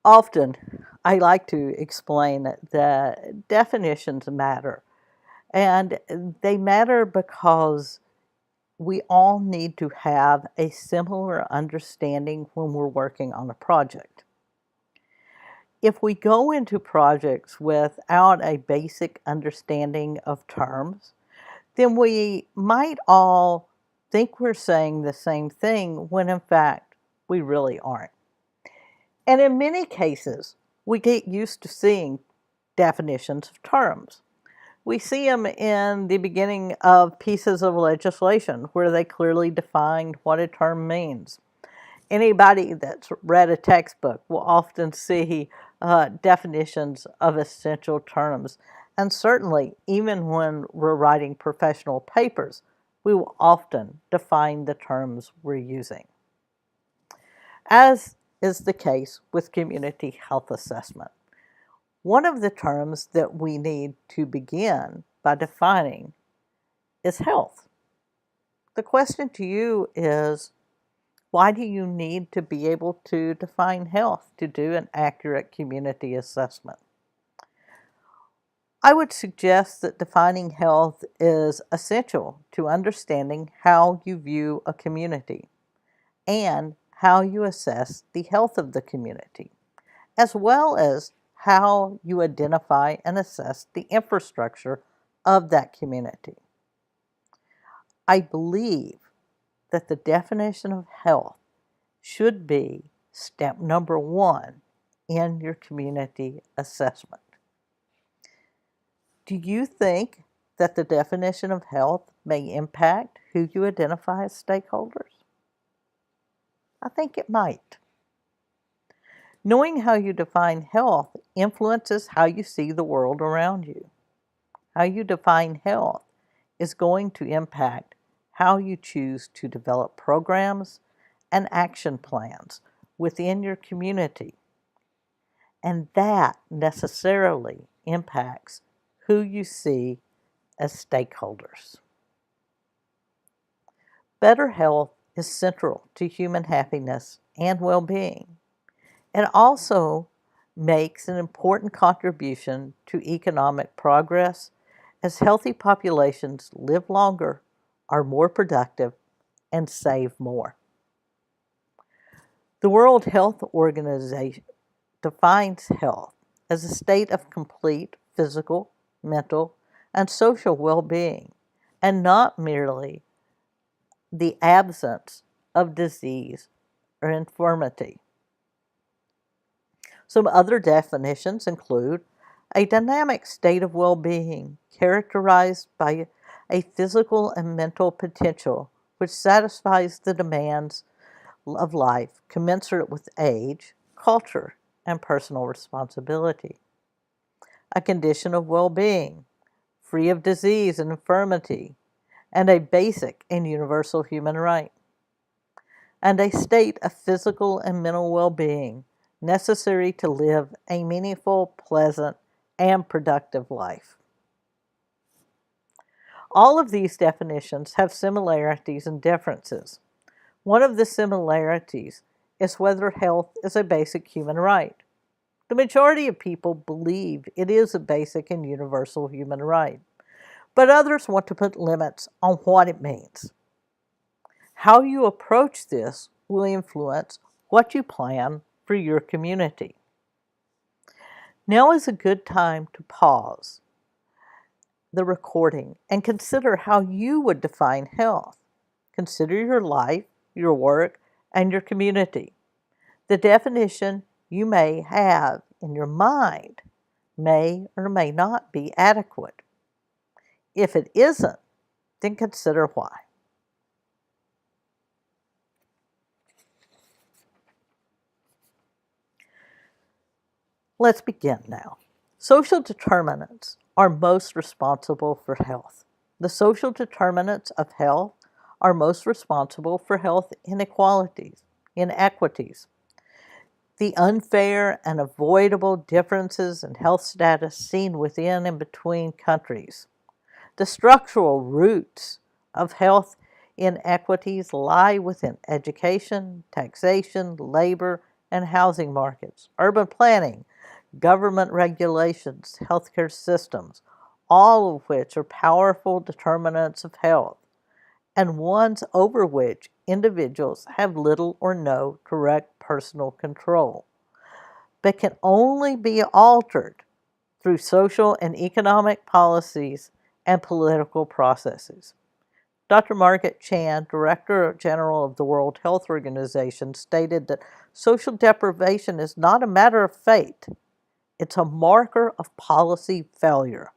Often, I like to explain that definitions matter, and they matter because we all need to have a similar understanding when we're working on a project. If we go into projects without a basic understanding of terms, then we might all think we're saying the same thing when in fact we really aren't. And in many cases, we get used to seeing definitions of terms. We see them in the beginning of pieces of legislation where they clearly define what a term means. Anybody that's read a textbook will often see definitions of essential terms. And certainly, even when we're writing professional papers, we will often define the terms we're using. As is the case with community health assessment, one of the terms that we need to begin by defining is health. The question to you is, why do you need to be able to define health to do an accurate community assessment? I would suggest that defining health is essential to understanding how you view a community and how you assess the health of the community, as well as how you identify and assess the infrastructure of that community. I believe that the definition of health should be step number one in your community assessment. Do you think that the definition of health may impact who you identify as stakeholders? I think it might. Knowing how you define health influences how you see the world around you. How you define health is going to impact how you choose to develop programs and action plans within your community. And that necessarily impacts who you see as stakeholders. Better health is central to human happiness and well-being. It also makes an important contribution to economic progress as healthy populations live longer, are more productive, and save more. The World Health Organization defines health as a state of complete physical, mental, and social well-being, and not merely the absence of disease or infirmity. Some other definitions include a dynamic state of well-being characterized by a physical and mental potential which satisfies the demands of life commensurate with age, culture, and personal responsibility. A condition of well-being, free of disease and infirmity, and a basic and universal human right. And a state of physical and mental well-being necessary to live a meaningful, pleasant, and productive life. All of these definitions have similarities and differences. One of the similarities is whether health is a basic human right. The majority of people believe it is a basic and universal human right, but others want to put limits on what it means. How you approach this will influence what you plan for your community. Now is a good time to pause the recording and consider how you would define health. Consider your life, your work, and your community. The definition you may have in your mind may or may not be adequate. If it isn't, then consider why. Let's begin now. Social determinants are most responsible for health. The social determinants of health are most responsible for health inequalities, inequities, the unfair and avoidable differences in health status seen within and between countries. The structural roots of health inequities lie within education, taxation, labor, and housing markets, urban planning, government regulations, healthcare systems, all of which are powerful determinants of health, and ones over which individuals have little or no direct personal control, but can only be altered through social and economic policies and political processes. Dr. Margaret Chan, Director General of the World Health Organization, stated that social deprivation is not a matter of fate, it's a marker of policy failure,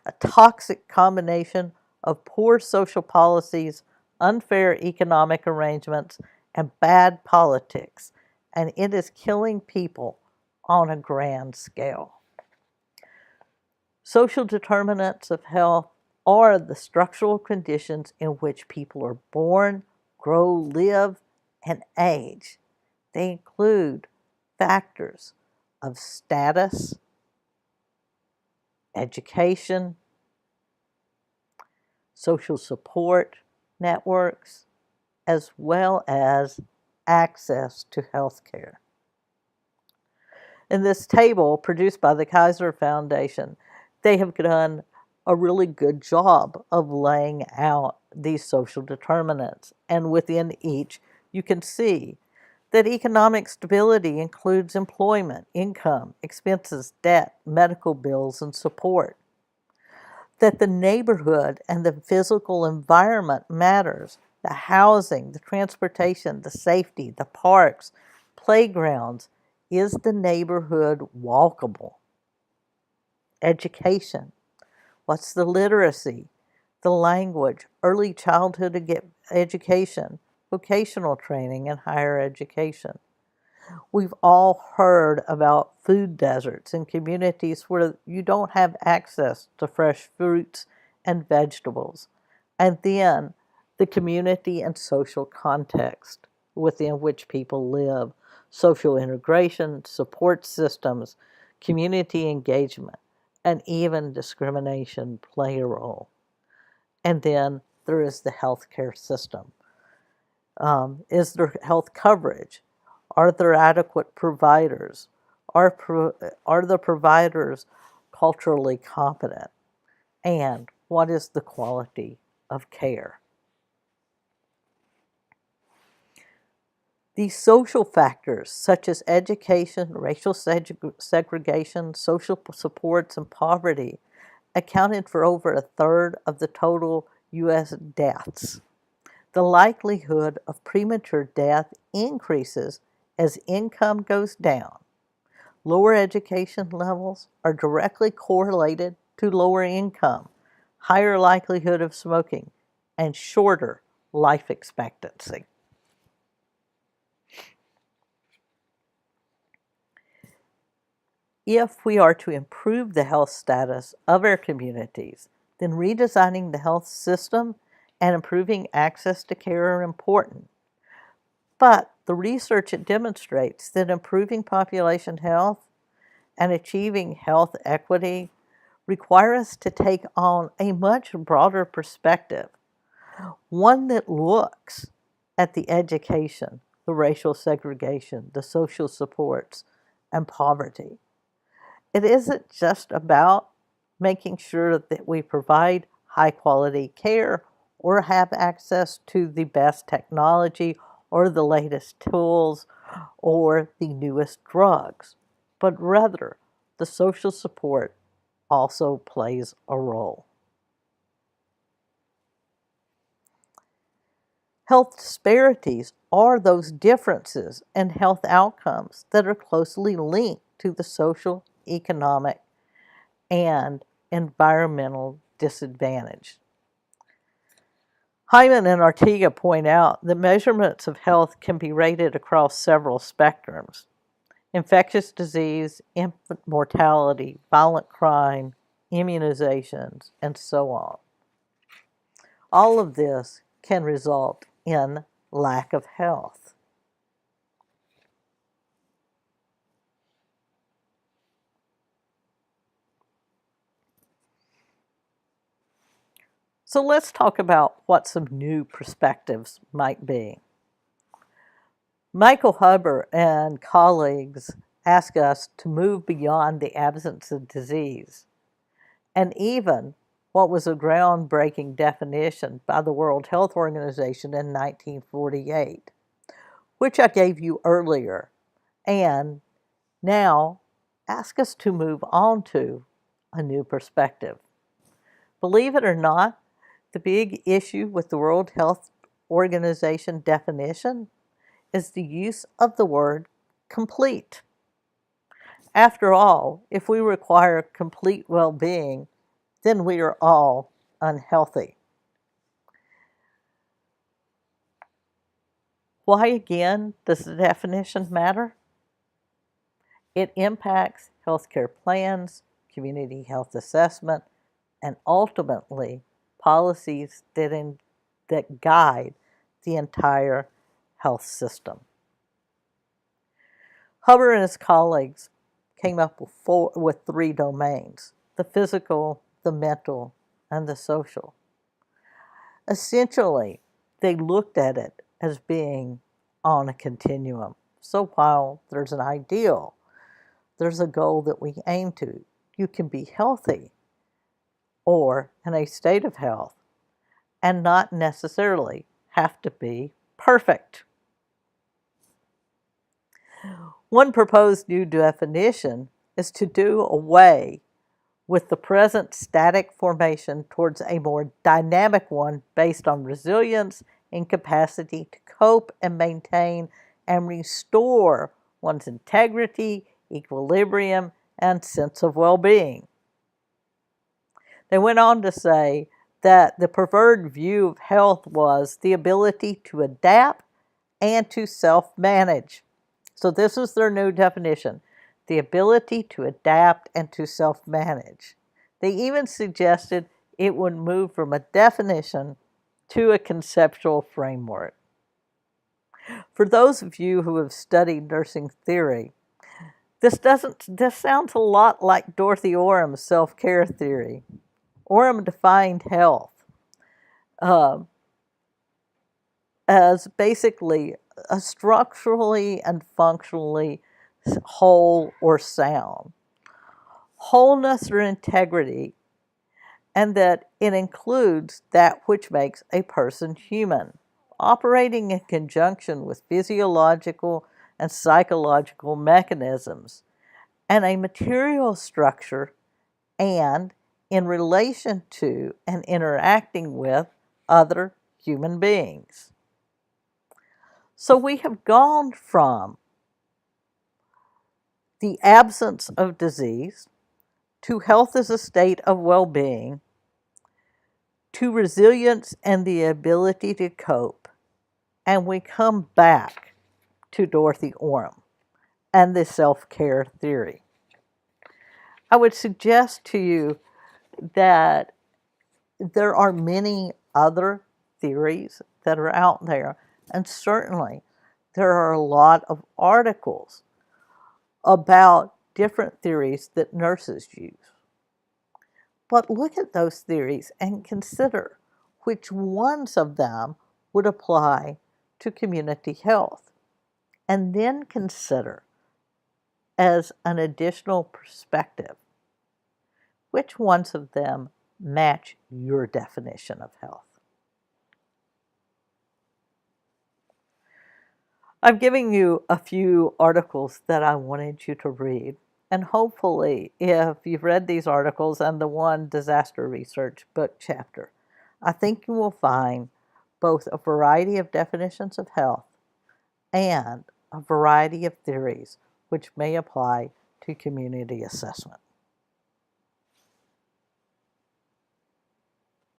a toxic combination of poor social policies, unfair economic arrangements, and bad politics, and it is killing people on a grand scale. Social determinants of health are the structural conditions in which people are born, grow, live, and age. They include factors of status, education, social support networks, as well as access to health care. In this table produced by the Kaiser Foundation, they have done a really good job of laying out these social determinants. And within each, you can see that economic stability includes employment, income, expenses, debt, medical bills, and support. That the neighborhood and the physical environment matters. The housing, the transportation, the safety, the parks, playgrounds. Is the neighborhood walkable? Education. What's the literacy, the language, early childhood education, vocational training, and higher education? We've all heard about food deserts in communities where you don't have access to fresh fruits and vegetables. And then the community and social context within which people live, social integration, support systems, community engagement, and even discrimination play a role. And then there is the healthcare system. Is there health coverage? Are there adequate providers? Are the providers culturally competent? And what is the quality of care? These social factors, such as education, racial segregation, social supports, and poverty, accounted for over a third of the total U.S. deaths. The likelihood of premature death increases as income goes down. Lower education levels are directly correlated to lower income, higher likelihood of smoking, and shorter life expectancy. If we are to improve the health status of our communities, then redesigning the health system and improving access to care are important. But the research demonstrates that improving population health and achieving health equity require us to take on a much broader perspective, one that looks at the education, the racial segregation, the social supports, and poverty. It isn't just about making sure that we provide high quality care or have access to the best technology or the latest tools or the newest drugs, but rather the social support also plays a role. Health disparities are those differences in health outcomes that are closely linked to the social, economic, and environmental disadvantage. Hyman and Ortega point out that measurements of health can be rated across several spectrums: infectious disease, infant mortality, violent crime, immunizations, and so on. All of this can result in lack of health. So let's talk about what some new perspectives might be. Michael Huber and colleagues ask us to move beyond the absence of disease, and even what was a groundbreaking definition by the World Health Organization in 1948, which I gave you earlier, and now ask us to move on to a new perspective. Believe it or not, the big issue with the World Health Organization definition is the use of the word complete. After all, if we require complete well being, then we are all unhealthy. Why again does the definition matter? It impacts healthcare plans, community health assessment, and ultimately policies that guide the entire health system. Huber and his colleagues came up with three domains: the physical, the mental, and the social. Essentially, they looked at it as being on a continuum. So while there's an ideal, there's a goal that we aim to. You can be healthy or in a state of health and not necessarily have to be perfect. One proposed new definition is to do away with the present static formation towards a more dynamic one based on resilience and capacity to cope and maintain and restore one's integrity, equilibrium, and sense of well-being. They went on to say that the preferred view of health was the ability to adapt and to self-manage. So this is their new definition: the ability to adapt and to self-manage. They even suggested it would move from a definition to a conceptual framework. For those of you who have studied nursing theory, this sounds a lot like Dorothy Orum's self-care theory. Orum defined health uh, as basically a structurally and functionally whole or sound. Wholeness or integrity, and that it includes that which makes a person human, operating in conjunction with physiological and psychological mechanisms, and a material structure, and in relation to and interacting with other human beings. So we have gone from the absence of disease to health as a state of well-being to resilience and the ability to cope, and we come back to Dorothy Orem and the self-care theory. I would suggest to you that there are many other theories that are out there, and certainly there are a lot of articles about different theories that nurses use. But look at those theories and consider which ones of them would apply to community health, and then consider as an additional perspective which ones of them match your definition of health. I'm giving you a few articles that I wanted you to read, and hopefully, if you've read these articles and the one disaster research book chapter, I think you will find both a variety of definitions of health and a variety of theories which may apply to community assessment.